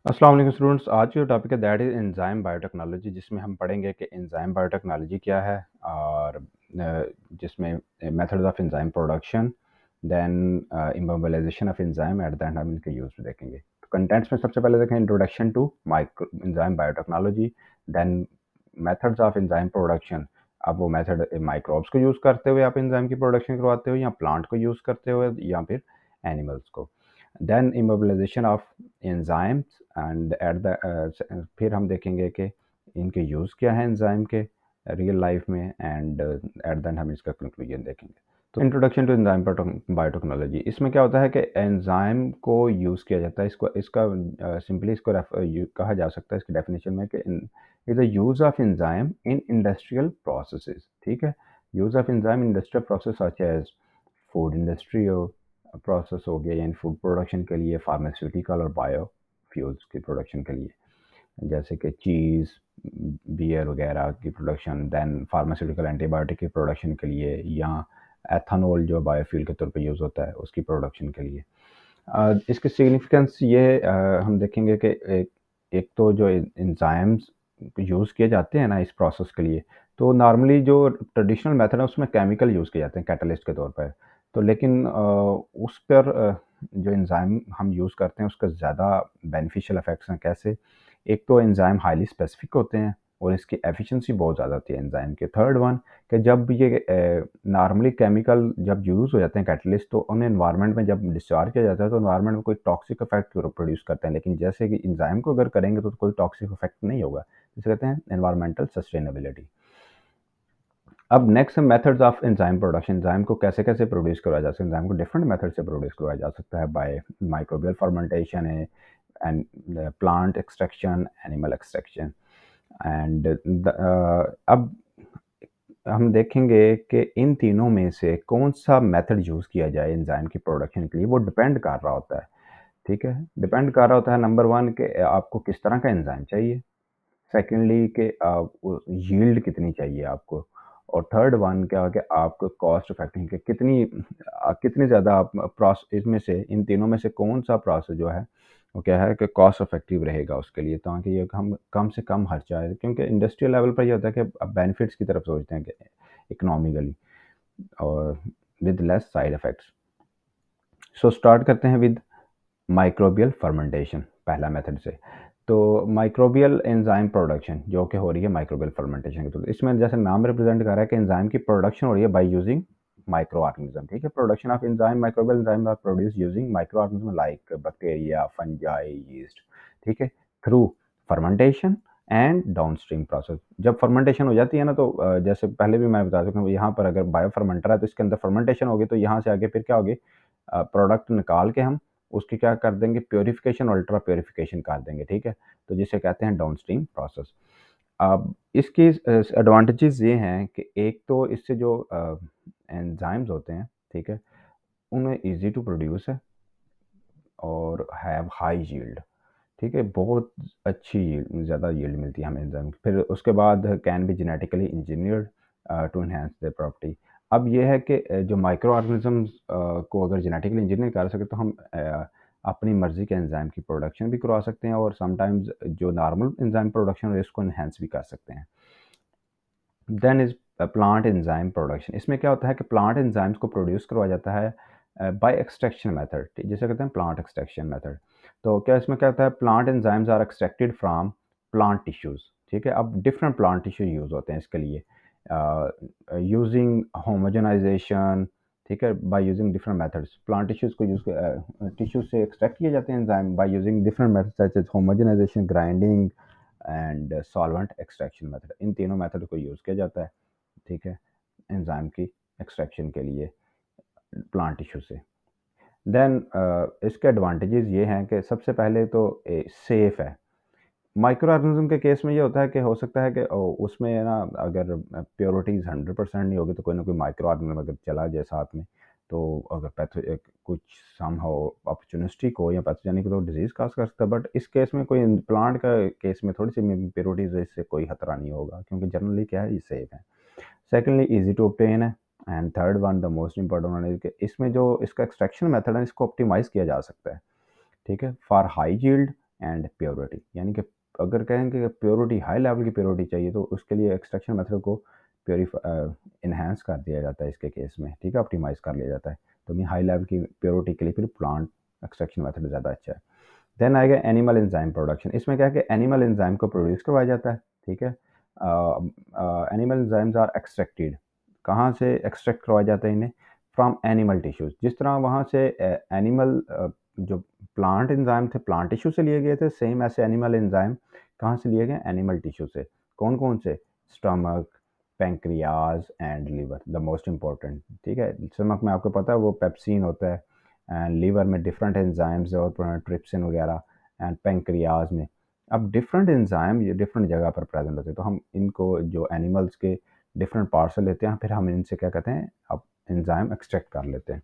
अस्सलाम वालेकुम स्टूडेंट्स। आज की जो टॉपिक है दैट इज़ एंजाइम बायोटेक्नोलॉजी, जिसमें हम पढ़ेंगे कि एंजाइम बायोटेक्नोलॉजी क्या है और जिसमें methods of enzyme production, then immobilization of enzyme, at the end हम इनके यूज़ भी देखेंगे। तो कंटेंट्स में सबसे पहले देखें introduction to micro enzyme biotechnology, then methods of enzyme production. अब वो मेथड माइक्रोब्स को यूज़ करते हुए आप एंजाइम की प्रोडक्शन करवाते हो या प्लांट को यूज़ करते हुए या फिर एनिमल्स को। Then immobilization of enzymes and फिर हम देखेंगे कि इनके यूज़ क्या है एंजाइम के रियल लाइफ में, एंड एट द एंड हम इसका कंक्लूजन देखेंगे। तो इंट्रोडक्शन टू एंजाइम बायोटेक्नोलॉजी, इसमें क्या होता है कि एंजाइम को यूज़ किया जाता है। इसको इसका सिंपली इसको कहा जा सकता है इसकी डेफिनेशन में कि is the use of enzyme in industrial processes. ठीक है, use of enzyme industrial process such as food industry process हो गया, यानी फूड प्रोडक्शन के लिए, फार्मास्यूटिकल और बायो फ्यूल्स की प्रोडक्शन के लिए, जैसे कि चीज़, बियर वगैरह की प्रोडक्शन, देन फार्मास्यूटिकल एंटीबायोटिक की प्रोडक्शन के लिए, या एथेनॉल जो बायोफ्यूल के तौर पे यूज़ होता है उसकी प्रोडक्शन के लिए। इसकी सिग्निफिकेंस ये हम देखेंगे कि एक तो जो एंजाइम्स यूज़ किए जाते हैं ना इस प्रोसेस के लिए, तो नॉर्मली जो ट्रेडिशनल मेथड है उसमें केमिकल यूज़ किए जाते हैं कैटलिस्ट के तौर पर। तो लेकिन उस पर जो एंजाइम हम यूज़ करते हैं उसका ज़्यादा बेनिफिशियल इफ़ेक्ट्स हैं। कैसे? एक तो एंजाइम हाईली स्पेसिफिक होते हैं और इसकी एफिशिएंसी बहुत ज़्यादा होती है एंजाइम की। थर्ड वन, कि जब ये नॉर्मली केमिकल जब यूज़ हो जाते हैं कैटलिस्ट, तो उन्हें एनवायरनमेंट में जब डिस्चार्ज किया जाता है तो एनवायरनमेंट में कोई टॉक्सिक इफेक्ट प्रोड्यूस करते हैं, लेकिन जैसे कि एंजाइम को अगर करेंगे तो कोई टॉक्सिक इफेक्ट नहीं होगा। जिसे कहते हैं एनवायरमेंटल सस्टेनेबिलिटी। अब नेक्स्ट है methods of enzyme production. Enzyme को कैसे कैसे प्रोड्यूस करवाया जा सकता है? एंजाइम को डिफरेंट मेथड से प्रोड्यूस करवाया जा सकता है, बाय माइक्रोबियल फर्मेंटेशन है, and plant extraction, animal extraction, and अब हम देखेंगे कि इन तीनों में से कौन सा मेथड यूज़ किया जाए एंजाइम की प्रोडक्शन के लिए, वो डिपेंड कर रहा होता है। ठीक है, डिपेंड कर रहा होता है नंबर वन के आपको किस तरह का एंजाइम चाहिए, सेकेंडली कि यील्ड कितनी चाहिए आपको, और थर्ड वन क्या है कि आपको कॉस्ट इफेक्टिव कि कितनी ज़्यादा आप इसमें से इन तीनों में से कौन सा प्रोसेस जो है वो क्या है कि कॉस्ट इफेक्टिव रहेगा उसके लिए, ताकि ये हम कम से कम खर्चा आए, क्योंकि इंडस्ट्रियल लेवल पर ये होता है कि आप बेनिफिट्स की तरफ सोचते हैं कि इकोनॉमिकली और with less side effects. So start करते हैं विद माइक्रोबियल फर्मेंटेशन, पहला मेथड से। तो माइक्रोबियल एंजाइम प्रोडक्शन जो कि हो रही है माइक्रोबियल फर्मेंटेशन के थ्रू, इसमें जैसे नाम रिप्रेजेंट कर रहा है कि एंजाइम की प्रोडक्शन हो रही है बाय यूजिंग माइक्रो ऑर्गेनिज्म। ठीक है, production of enzyme, microbial enzyme are produce using micro organism like bacteria, fungi, yeast. ठीक है, through fermentation and downstream process. जब फर्मेंटेशन हो जाती है ना, तो जैसे पहले भी मैं बता चुका हूँ, यहाँ पर अगर बायो फर्मेंटर है तो इसके अंदर फर्मेंटेशन होगी, तो यहाँ से आगे फिर क्या होगी, प्रोडक्ट निकाल के हम उसकी क्या कर देंगे, प्योरिफिकेशन, अल्ट्रा प्योरिफिकेशन कर देंगे। ठीक है, तो जिसे कहते हैं डाउनस्ट्रीम प्रोसेस। अब इसकी एडवांटेजेस ये हैं कि एक तो इससे जो एंजाइम्स होते हैं, ठीक है, उन्हें इजी टू प्रोड्यूस है और हैव हाई यील्ड। ठीक है, बहुत अच्छी यील्ड, ज़्यादा यील्ड मिलती है हमें एंजाइम। फिर उसके बाद can be genetically engineered to enhance their property. अब ये है कि जो माइक्रो ऑर्गेनिजम्स को अगर जेनेटिकली इंजीनियर कर सके तो हम अपनी मर्ज़ी के एंजाइम की प्रोडक्शन भी करवा सकते हैं, और समटाइम्स जो नॉर्मल एंजाइम प्रोडक्शन है इसको एनहांस भी कर सकते हैं। Then is plant enzyme production. इसमें क्या होता है कि प्लांट एंजाइम्स को प्रोड्यूस करवाया जाता है बाय एक्सट्रैक्शन मेथड, जिसे कहते हैं प्लांट एक्सट्रैक्शन मेथड। तो क्या इसमें क्या होता है, plant enzymes are extracted from plant tissues. ठीक है, अब डिफरेंट प्लांट टिश्यू यूज़ होते हैं इसके लिए, यूजिंग होमोजेनाइजेशन। ठीक है, by using different methods plant tissues को टिश्यू से एक्सट्रैक्ट किए जाते हैं enzyme by using different methods such as homogenisation, grinding and solvent extraction method. इन तीनों मेथड को यूज़ किया जाता है, ठीक है, एंजाइम की एक्सट्रैक्शन के लिए प्लांट टिश्यू से। देन इसके एडवांटेजेस ये हैं कि सबसे पहले तो सेफ़ है। माइक्रो ऑर्गेनिज्म के केस में ये होता है कि हो सकता है कि उसमें है ना, अगर प्योरिटीज़ 100% नहीं होगी तो कोई ना कोई माइक्रो ऑर्गेनिज्म अगर चला जाए साथ में, तो अगर कुछ समहाउ अपॉर्चुनिस्टिक हो या पैथोजेनिक, तो डिजीज़ काज़ कर सकता है। बट इस केस में कोई प्लांट का केस में थोड़ी सी इम्प्योरिटीज़, इससे कोई खतरा नहीं होगा, क्योंकि जनरली क्या है, ये सेफ़ है। सेकेंडली ईज़ी टू ऑब्टेन है, and third one the most important one is कि इसमें जो इसका एक्सट्रैक्शन मेथड है इसको ऑप्टिमाइज़ किया जा सकता है। ठीक है, for high yield and purity. यानी कि अगर कहेंगे कि प्योरिटी, हाई लेवल की प्योरिटी चाहिए तो उसके लिए एक्सट्रैक्शन मेथड को इन्हांस कर दिया जाता है इसके केस में, ठीक है, ऑप्टिमाइज़ कर लिया जाता है। तो मैं हाई लेवल की प्योरिटी के लिए फिर प्लांट एक्सट्रैक्शन मेथड ज़्यादा अच्छा है। देन आएगा एनिमल एंजाइम प्रोडक्शन। इसमें क्या है कि एनिमल एंजाइम को प्रोड्यूस करवाया जाता है, ठीक है। एनिमल एंजाइम्स आर एक्सट्रैक्टेड, कहाँ से एक्सट्रैक्ट करवाया जाता है इन्हें? From animal tissues. जिस तरह वहाँ से एनिमल जो प्लांट एंजाइम थे प्लांट टिश्यू से लिए गए थे, सेम ऐसे एनिमल एंजाइम कहाँ से लिए गए? एनिमल टिश्यू से। कौन कौन से? Stomach, pancreas and liver, the most important, ठीक है। स्टमक में आपको पता है वो पेप्सिन होता है, एंड लीवर में डिफरेंट एंजाइम्स और ट्रिप्सिन वगैरह, एंड पेंक्रियाज में। अब डिफरेंट एंजाइम ये डिफरेंट जगह पर प्रेजेंट होते हैं, तो हम इनको जो एनिमल्स के डिफरेंट पार्ट से लेते हैं, फिर हम इनसे क्या कहते हैं, अब एंजाइम एक्सट्रैक्ट कर लेते हैं।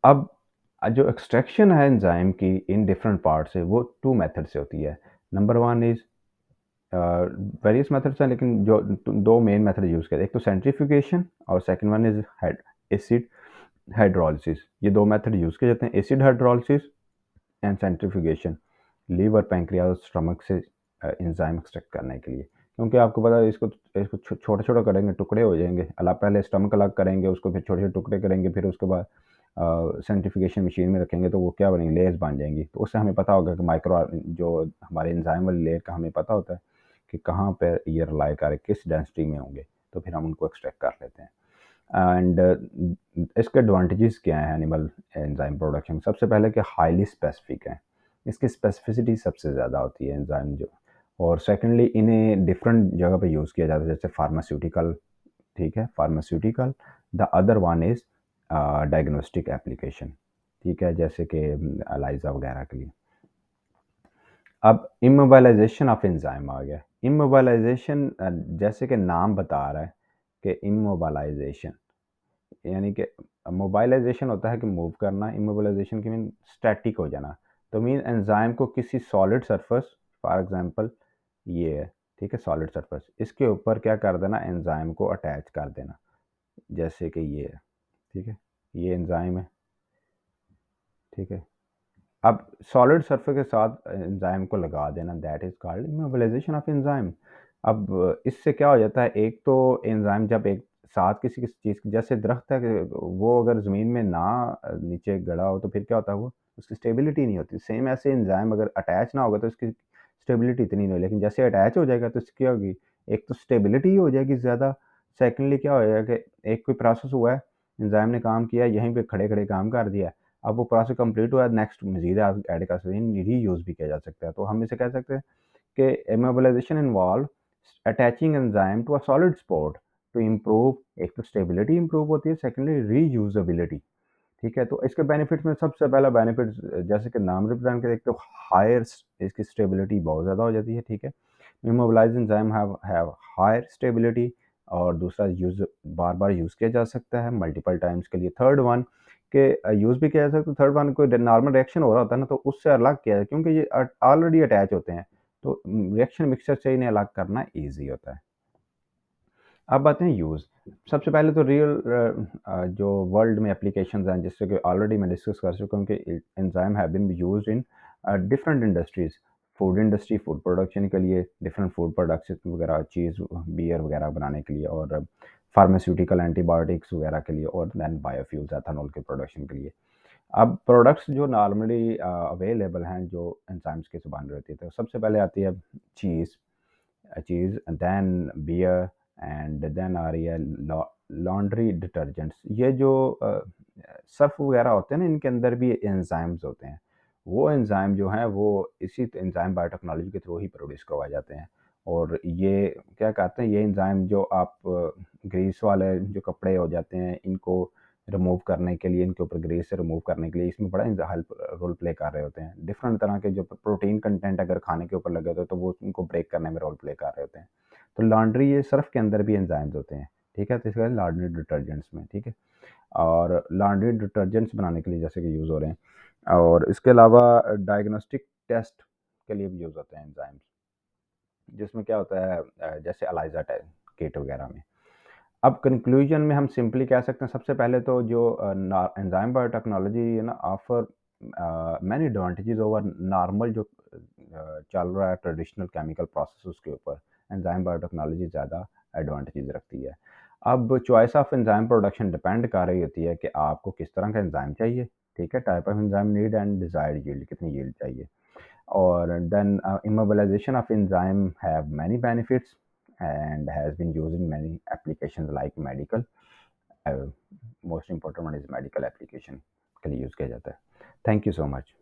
अब जो एक्सट्रैक्शन है एंजाइम की इन डिफरेंट पार्ट से, वो 2 मेथड से होती है। नंबर 1 इज़ वेरियस मेथड्स हैं, लेकिन जो 2 मेन मेथड यूज़ करते हैं, एक तो सेंट्रीफ्यूगेशन और second one is acid hydrolysis. ये 2 मेथड यूज़ किए जाते हैं, acid hydrolysis and centrifugation, liver, pancreas और स्टमक से एंजाइम एक्सट्रैक्ट करने के लिए। क्योंकि आपको पता है इसको इसको छोटा-छोटा करेंगे, टुकड़े हो जाएँगे। पहले स्टमक अलग करेंगे, उसको फिर छोटे-छोटे टुकड़े करेंगे, फिर उसके बाद सेंट्रीफ्यूगेशन मशीन में रखेंगे तो वो क्या बनेंगे? लेयर्स बन जाएँगी। तो उससे हमें पता होगा कि माइक्रो जो हमारे एंजाइम वाली लेयर का हमें पता होता है कि कहाँ पे ये रिलाई करे, किस डेंसिटी में होंगे, तो फिर हम उनको एक्सट्रैक्ट कर लेते हैं। एंड इसके एडवांटेजेस क्या हैं एनिमल एंजाइम प्रोडक्शन? सबसे पहले कि हाईली स्पेसिफिक है, इसकी स्पेसिफिसिटी सबसे ज़्यादा होती है एंजाइम जो। और सेकेंडली इन्हें डिफरेंट जगह पे यूज़ किया जाता है, जैसे फार्मास्यूटिकल, ठीक है, pharmaceutical. The other one is diagnostic application, ठीक है, जैसे कि एलाइजा वगैरह के लिए। अब इमोबाइलाइजेशन ऑफ एंजाइम आ गया। इमोबाइलाइजेशन जैसे कि नाम बता रहा है कि इमोबाइलाइजेशन यानी कि मोबाइलाइजेशन होता है कि मूव करना, इमोबिलाइजेशन की मीन स्टैटिक हो जाना। तो मीन एंजाइम को किसी सॉलिड सरफेस, फॉर एग्जांपल ये है, ठीक है, सॉलिड सरफेस, इसके ऊपर क्या कर देना, एंजाइम को अटैच कर देना, जैसे कि ये है, ठीक है, ये एंजाइम है, ठीक है। अब सॉलिड सरफेस के साथ एंजाइम को लगा देना, that is called immobilization of enzyme. अब इससे क्या हो जाता है, एक तो एंजाइम जब एक साथ किसी किसी चीज़, जैसे दरख्त है कि वो अगर ज़मीन में ना नीचे गड़ा हो तो फिर क्या होता है, वो उसकी स्टेबिलिटी नहीं होती। सेम ऐसे एंजाइम अगर अटैच ना होगा तो इसकी स्टेबिलिटी इतनी नहीं होगी, लेकिन जैसे अटैच हो जाएगा तो इसकी क्या होगी, एक तो स्टेबिलिटी हो जाएगी ज़्यादा। सेकेंडली क्या हो जाएगा कि एक कोई प्रोसेस हुआ है, एंजाइम ने काम किया, यहीं पे खड़े खड़े काम कर दिया, अब वो प्रोसेस कंप्लीट हुआ है, नेक्स्ट मज़ीद आप ऐड कर सकते हैं, रीयूज़ भी किया जा सकता है। तो हम इसे कह सकते हैं कि immobilization involve attaching enzyme to a solid spot to improve, एक तो स्टेबिलिटी इम्प्रूव होती है, सेकेंडली रीयूजेबिलिटी, ठीक है। तो इसके बेनिफिट्स में सबसे पहला बेनिफिट, जैसे कि नाम रिप्रेजेंट करे, एक तो हायर, इसकी स्टेबिलिटी बहुत ज़्यादा हो जाती है, ठीक है। Immobilize enzyme have higher stability, और दूसरा यूज़ बार बार यूज़ किया जा सकता है मल्टीपल टाइम्स के लिए। थर्ड वन के यूज़ भी किया जा सकता है, थर्ड वन कोई नॉर्मल रिएक्शन हो रहा होता है ना, तो उससे अलग किया जाए, क्योंकि ये ऑलरेडी अटैच होते हैं, तो रिएक्शन मिक्सचर से इन्हें अलग करना ईजी होता है। अब आते हैं यूज़। सबसे पहले तो जो वर्ल्ड में एप्लीकेशंस हैं, जिससे कि ऑलरेडी मैं डिस्कस कर चुका हूँ कि enzyme have been used in different industries. Food industry, food production के लिए, डिफरेंट फूड प्रोडक्ट्स वगैरह, चीज़, बियर वगैरह बनाने के लिए, और फार्मास्यूटिकल एंटीबायोटिक्स वगैरह के लिए, और देन बायोफ्यूल्स, एथेनॉल के प्रोडक्शन के लिए। अब प्रोडक्ट्स जो नॉर्मली अवेलेबल हैं जो एंजाइम्स की से बन रही होती है, तो सबसे पहले आती है चीज़, देन बियर, एंड देन आ रही है लॉन्ड्री डिटर्जेंट्स। ये जो सर्फ वगैरह होते हैं ना, इनके अंदर भी एंजाइम्स होते हैं। वो एंजाइम जो हैं वो इसी एंजाइम बायोटेक्नोलॉजी के थ्रू ही प्रोड्यूस करवाए जाते हैं। और ये क्या कहते हैं, ये एंजाइम जो आप ग्रीस वाले जो कपड़े हो जाते हैं, इनको रिमूव करने के लिए, इनके ऊपर ग्रीस से रिमूव करने के लिए, इसमें बड़ा हेल्प रोल प्ले कर रहे होते हैं। डिफरेंट तरह के जो प्रोटीन कंटेंट अगर खाने के ऊपर लगे होते हैं तो वो उनको ब्रेक करने में रोल प्ले कर रहे होते हैं। तो लॉन्ड्री, ये सर्फ के अंदर भी एंजाइम्स होते हैं, ठीक है, तो इसका लॉन्ड्री डिटर्जेंट्स में, ठीक है। और लॉन्ड्री डिटर्जेंट्स बनाने के लिए जैसे कि यूज़ हो रहे हैं, और इसके अलावा डायग्नोस्टिक टेस्ट के लिए भी यूज़ होते हैं एंजाइम्स, जिसमें क्या होता है जैसे एलाइजा किट वगैरह में। अब कंक्लूजन में हम सिंपली कह सकते हैं, सबसे पहले तो जो एंजाइम बायोटेक्नोलॉजी है ना, offer many advantages over normal जो चल रहा है ट्रेडिशनल केमिकल प्रोसेस उसके ऊपर एंजाइम बायोटेक्नोलॉजी ज़्यादा एडवांटेजेस रखती है। अब choice of enzyme production depend कर रही होती है कि आपको किस तरह का एंजाइम चाहिए, ठीक है? Type of enzyme need and desired yield, कितनी यील्ड चाहिए। Or then immobilization of enzyme have many benefits and has been used in many applications like medical. uh, Most important one is medical application के लिए use किया जाता है। Thank you so much.